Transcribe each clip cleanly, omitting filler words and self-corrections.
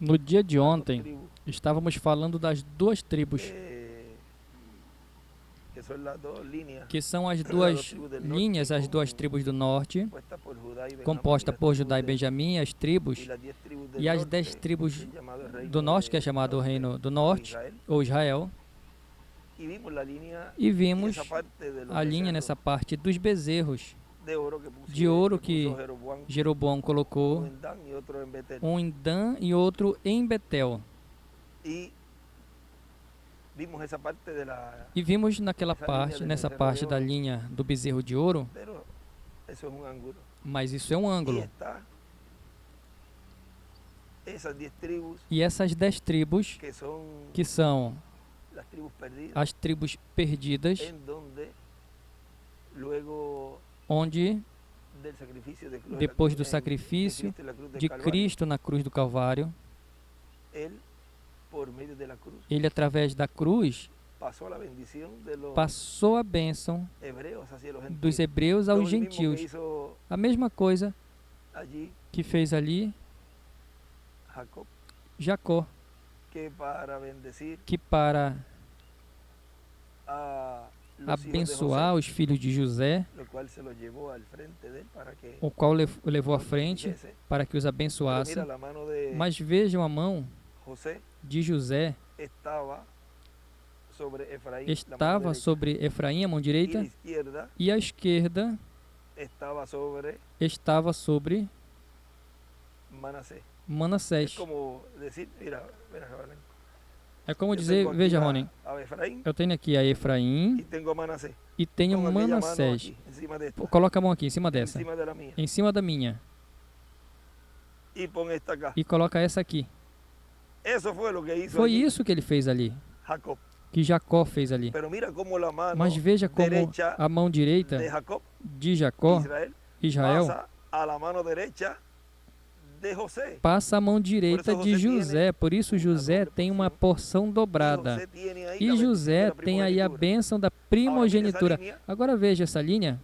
No dia de ontem, estávamos falando das duas tribos, que são as duas linhas, as duas tribos do norte, composta por Judá e Benjamim, as tribos, e as 10 tribos do norte, que é chamado o Reino do Norte, ou Israel. E vimos a linha nessa parte dos bezerros de ouro que Jeroboão colocou, um em Dan e outro em Betel. E vimos nessa parte da linha do bezerro de ouro, mas isso é um ângulo. E essas 10 tribos, que são as tribos perdidas, onde, depois do sacrifício de Cristo na cruz do Calvário, ele, através da cruz, passou a bênção dos hebreus aos gentios. A mesma coisa que fez ali Jacó, que para abençoar os filhos de José, o qual levou à frente para que os abençoasse. Mas vejam, a mão de José estava sobre Efraim, a mão direita, e a esquerda estava sobre Manassés. É como dizer, veja, Rony, eu tenho aqui a Efraim e tenho Manassés. Coloca a mão aqui em cima dessa, em cima da minha, e coloca essa aqui. Foi isso que ele fez ali, que Jacó fez ali. Mas veja como a mão direita de Jacó, Israel, passa a mão direita de José. Por isso José tem uma porção dobrada. E José tem aí a bênção da primogenitura. Agora veja essa linha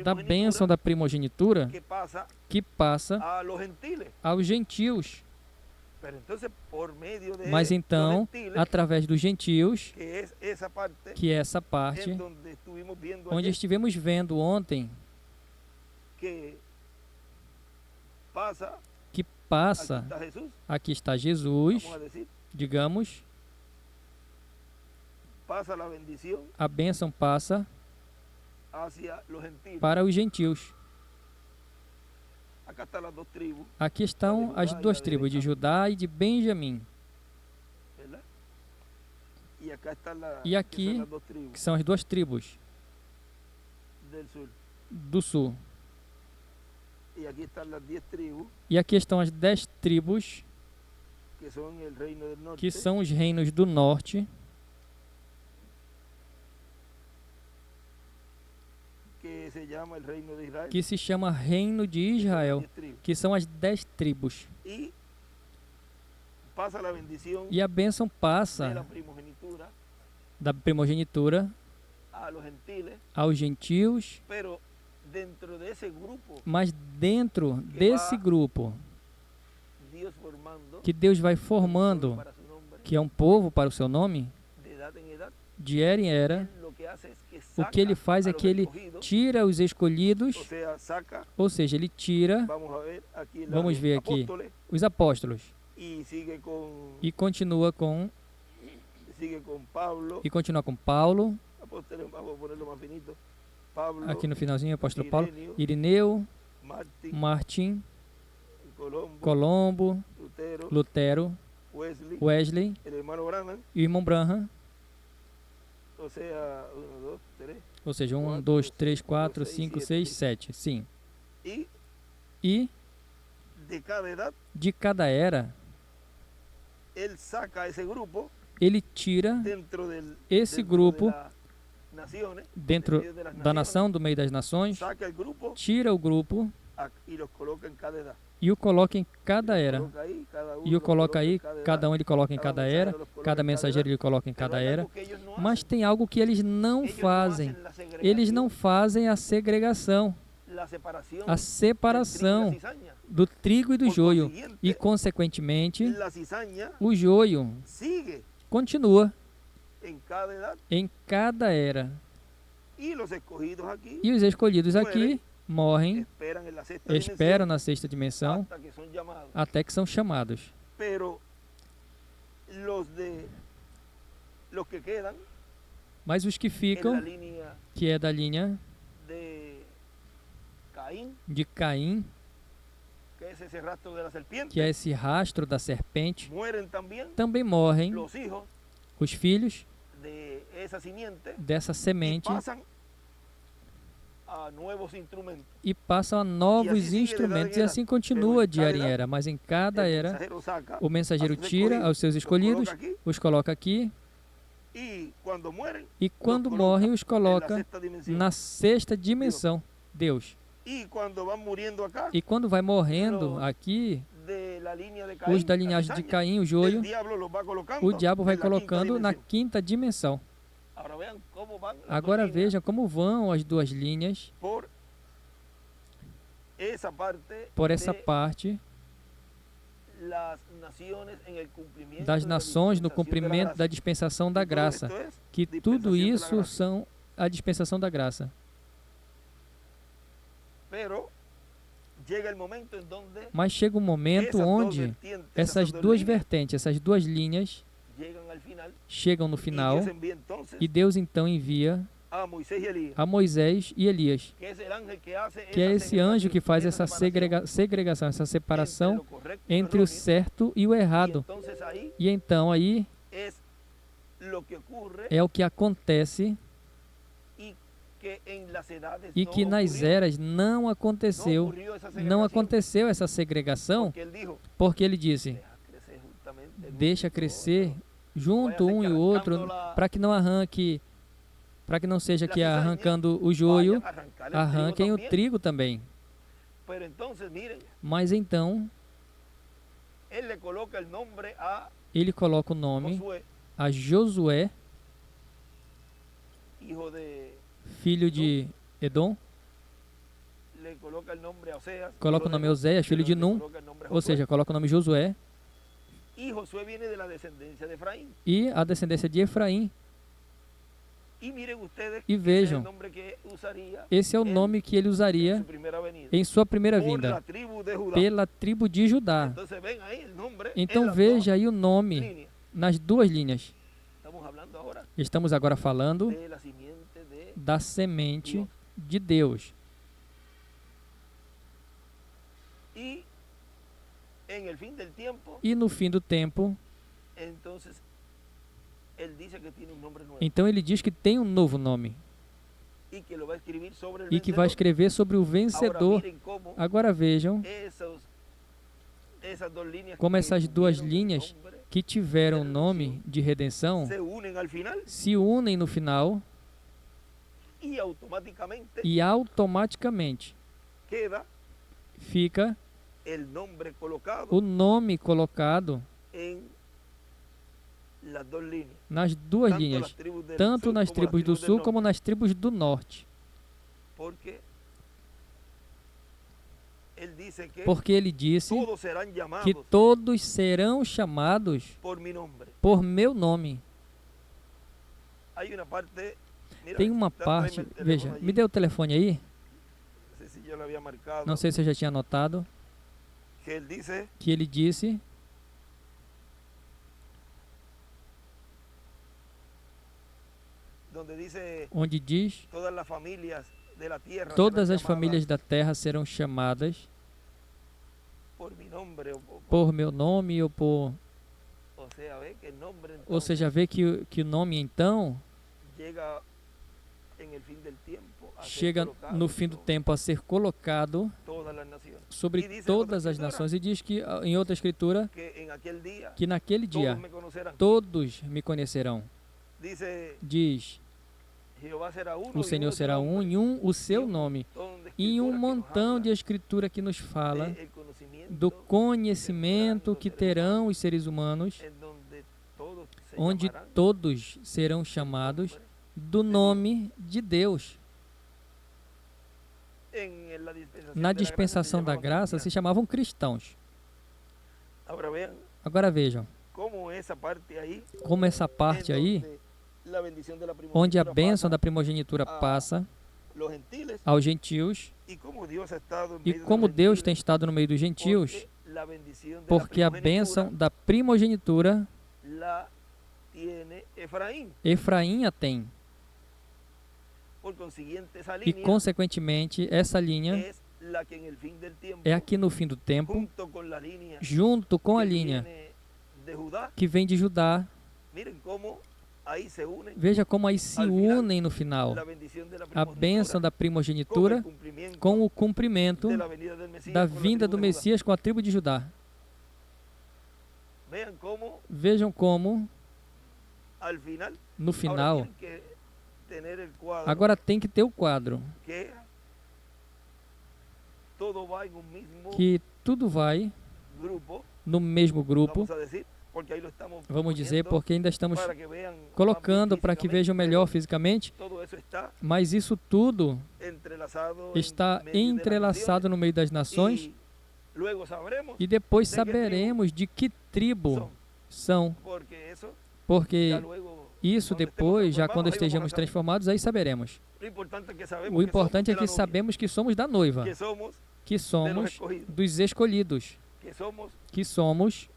da bênção da primogenitura que passa aos gentios. Mas então, através dos gentios, que é essa parte onde estivemos vendo ontem, que passa, aqui está Jesus, digamos, a bênção passa para os gentios. Aqui estão as duas tribos, de Judá e de Benjamim. E aqui, que são as duas tribos do sul. E aqui estão as 10 tribos, que são os reinos do norte, que se chama Reino de Israel, que são as 10 tribos. E a bênção passa da primogenitura aos gentios, mas dentro desse grupo que Deus vai formando, que é um povo para o seu nome, de era em era, o que ele faz é que ele tira os escolhidos, ou seja, ele tira, vamos ver aqui, os apóstolos, e continua com Paulo, aqui no finalzinho, o apóstolo Paulo, Irineu, Martim, Colombo, Lutero, Wesley e o irmão Branham. Ou seja, 1, 2, 3, 4, 5, 6, 7. Sim. E de cada era, ele tira esse grupo dentro da nação, do meio das nações, tira o grupo e o coloca em cada era. E o coloca aí, cada um ele coloca em cada era, cada mensageiro ele coloca em cada era. Mas tem algo que eles não fazem. Eles não fazem a segregação, a separação do trigo e do joio. E, consequentemente, o joio continua em cada era. E os escolhidos aqui morrem, esperam na sexta dimensão, até que são chamados. Mas os que ficam, que é da linha de Caim, que é esse rastro da serpente, também morrem os filhos dessa semente e passam a novos instrumentos, e assim continua de era em era. Mas em cada era, o mensageiro tira aos seus escolhidos, os coloca aqui, e quando morrem, os coloca na sexta dimensão, Deus. E quando vai morrendo aqui, os da linhagem de Caim, o joio, o diabo vai colocando na quinta dimensão. Agora vejam como vão as duas linhas por essa parte das nações no cumprimento da dispensação da graça, que tudo isso são a dispensação da graça. Mas chega um momento onde essas duas vertentes, essas duas linhas chegam no final, e Deus então envia a Moisés e Elias, que é esse anjo que faz essa segregação, essa separação entre o certo e o errado. E então aí é o que acontece, e que nas eras não aconteceu essa segregação, porque ele disse: deixa crescer junto um e o outro, para que não arranque, para que não seja que arrancando o joio, arranquem o trigo também. Mas então, ele coloca o nome a Josué, filho de Edom, coloca o nome Oséias, filho de Num, ou seja, coloca o nome Josué, e a descendência de Efraim. E vejam, esse é o nome que ele usaria em sua primeira vinda, pela tribo de Judá. Então veja aí o nome nas duas linhas. Estamos agora falando da semente de Deus. E no fim do tempo, então ele diz que tem um novo nome, e que vai escrever sobre o vencedor. Agora vejam como essas duas linhas que tiveram nome de redenção se unem no final, e automaticamente fica o nome colocado nas duas linhas, tanto nas tribos do sul como nas tribos do norte. Porque ele disse que todos serão chamados por meu nome. Tem uma parte, veja, me dê o telefone aí. Não sei se eu já tinha anotado. Que ele disse onde diz: todas as famílias da terra serão chamadas por meu nome, ou por... Ou seja, vê que o nome então chega no fim do tempo a ser colocado sobre todas as nações. E diz que, em outra escritura, que naquele dia todos me conhecerão. Diz: o Senhor será um, e um o seu nome. E um montão de escritura que nos fala do conhecimento que terão os seres humanos, onde todos serão chamados do nome de Deus. Na dispensação da graça se chamavam cristãos. Agora vejam como essa parte aí, onde a bênção da primogenitura passa aos gentios, e como Deus tem estado no meio dos gentios, porque a bênção da primogenitura Efraim a tem. E, consequentemente, essa linha é aqui no fim do tempo, junto com a linha que vem de Judá. Veja como aí se unem no final a bênção da primogenitura com o cumprimento da vinda do Messias com a tribo de Judá. Vejam como, no final, agora tem que ter o quadro, que tudo vai no mesmo grupo, vamos dizer, porque ainda estamos colocando para que vejam melhor fisicamente, mas isso tudo está entrelaçado no meio das nações, e depois saberemos de que tribo são, porque isso depois, já quando estejamos transformados, aí saberemos. O importante é que sabemos que somos da noiva, que somos dos escolhidos, que somos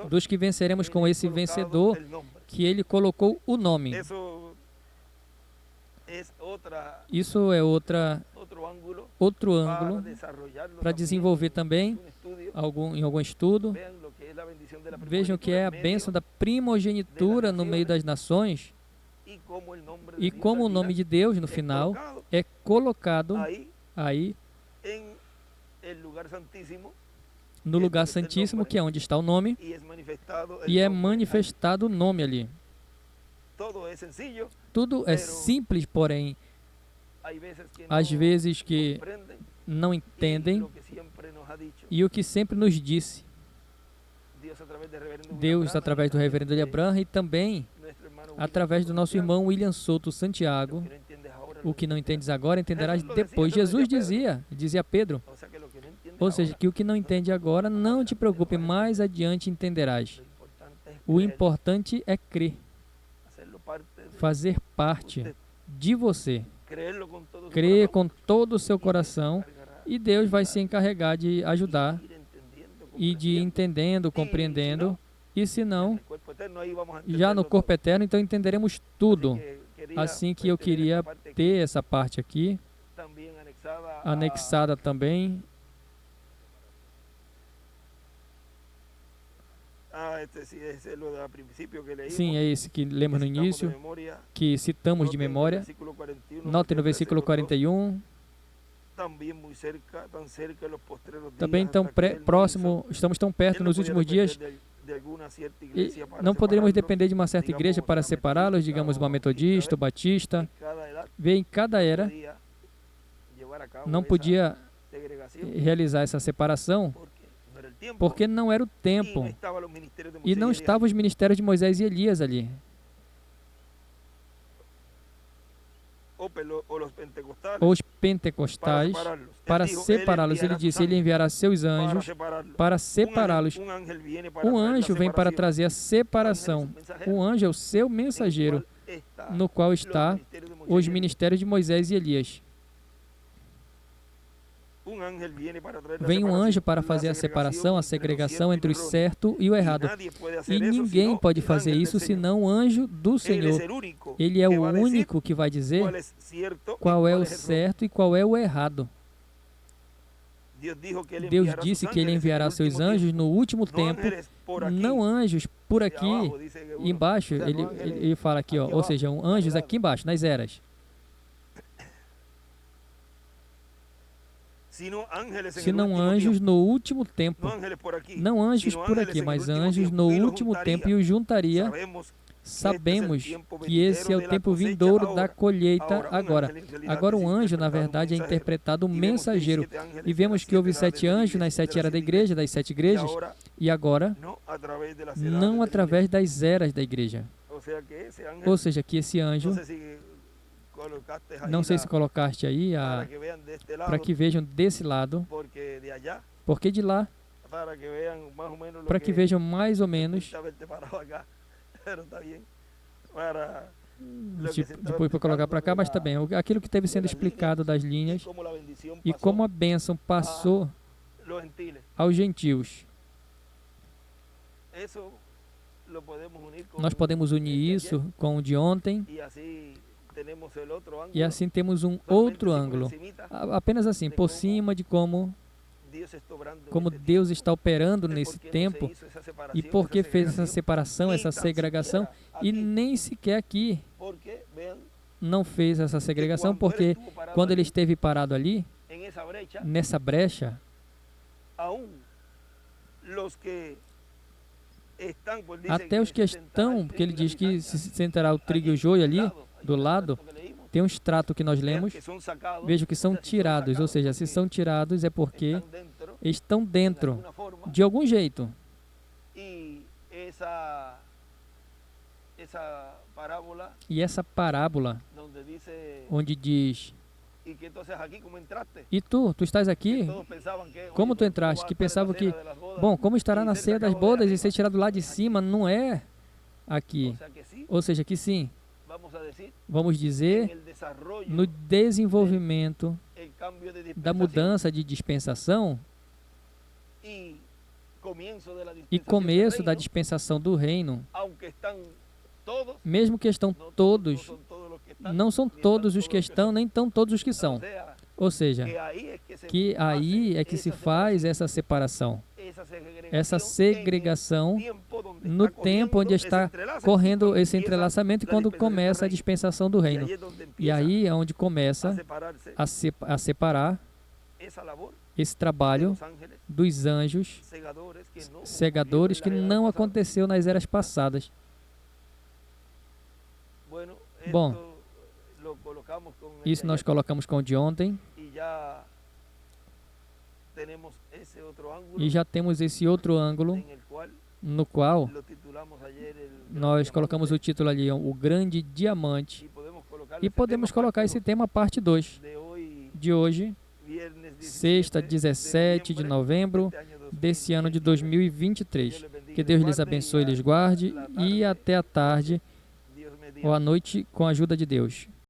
dos que venceremos com esse vencedor, que ele colocou o nome. Isso é outro ângulo para desenvolver também em algum estudo. Vejam que é a bênção da primogenitura no meio das nações, e como o nome de Deus no final é colocado aí no lugar santíssimo, que é onde está o nome, e é manifestado o nome ali. Tudo é simples, porém, às vezes que não entendem, e o que sempre nos disse Deus, através do reverendo William Branham, e também através do nosso irmão William Souto Santiago: o que não entendes agora, entenderás depois. Jesus dizia a Pedro, ou seja, que o que não entende agora, não te preocupe, mais adiante entenderás. O importante é crer, fazer parte de você, crer com todo o seu coração, e Deus vai se encarregar de ajudar e de ir entendendo, compreendendo. E se não, já no corpo eterno, então entenderemos tudo. Assim que eu queria ter essa parte aqui, anexada também. Sim, é esse que lemos no início, que citamos de memória. Notem no versículo 41. Também tão próximo, estamos tão perto nos últimos dias, e não poderíamos depender de uma certa igreja para separá-los, digamos uma metodista, batista. Vê, em cada era não podia realizar essa separação, porque não era o tempo, e não estavam os ministérios de Moisés e Elias ali. Ou os pentecostais, para separá-los. Ele disse, ele enviará seus anjos para separá-los. Um anjo vem para trazer a separação. Um anjo é o seu mensageiro, no qual está os ministérios de Moisés e Elias. Vem um anjo para fazer a separação, a segregação entre o certo e o errado. E ninguém pode fazer isso senão o anjo do Senhor. Ele é o único que vai dizer qual é o certo e qual é o errado. Deus disse que ele enviará seus anjos no último tempo, não anjos por aqui embaixo. Ele fala aqui, ó, ou seja, anjos aqui embaixo, nas eras. Senão anjos no último tempo. Não anjos por aqui, mas anjos no último tempo, e os juntaria. Sabemos que esse é o tempo vindouro da colheita agora. Agora o anjo, na verdade, é interpretado mensageiro. E vemos que houve 7 anjos nas 7 eras da igreja, das 7 igrejas, e agora não através das eras da igreja. Ou seja, que esse anjo, Não sei se colocaste aí para que vejam desse lado, porque de lá, para que vejam mais ou menos, depois para colocar para cá, mas está bem, aquilo que esteve sendo explicado das linhas e como a bênção passou aos gentios. Nós podemos unir isso com o de ontem e assim temos um outro ângulo, apenas assim, por cima de como Deus está operando nesse tempo e por que fez essa separação, essa segregação, e nem sequer aqui não fez essa segregação, porque quando ele esteve parado ali, nessa brecha, até os que estão, porque ele diz que se sentará o trigo e o joio ali, do lado, tem um extrato que nós lemos, vejo que são tirados, ou seja, se são tirados é porque estão dentro, de algum jeito. E essa parábola, onde diz, e tu estás aqui? Como tu entraste? Que pensavam que, bom, como estará na ceia das bodas e ser tirado lá de cima, não é aqui. Ou seja, que sim. Vamos dizer, no desenvolvimento da mudança de dispensação e começo da dispensação do reino, mesmo que estão todos, não são todos os que estão, nem tão todos os que são. Ou seja, que aí é que se faz essa separação, essa segregação no tempo onde está correndo esse entrelaçamento e quando começa a dispensação do reino. E aí é onde começa a separar esse trabalho dos anjos segadores que não aconteceu nas eras passadas. Bom, isso nós colocamos com o de ontem. E já temos esse outro ângulo, no qual nós colocamos o título ali, o grande diamante. E podemos colocar esse tema parte 2 de hoje, sexta, 17 de novembro desse ano de 2023. Que Deus lhes abençoe e lhes guarde, e até a tarde ou à noite com a ajuda de Deus.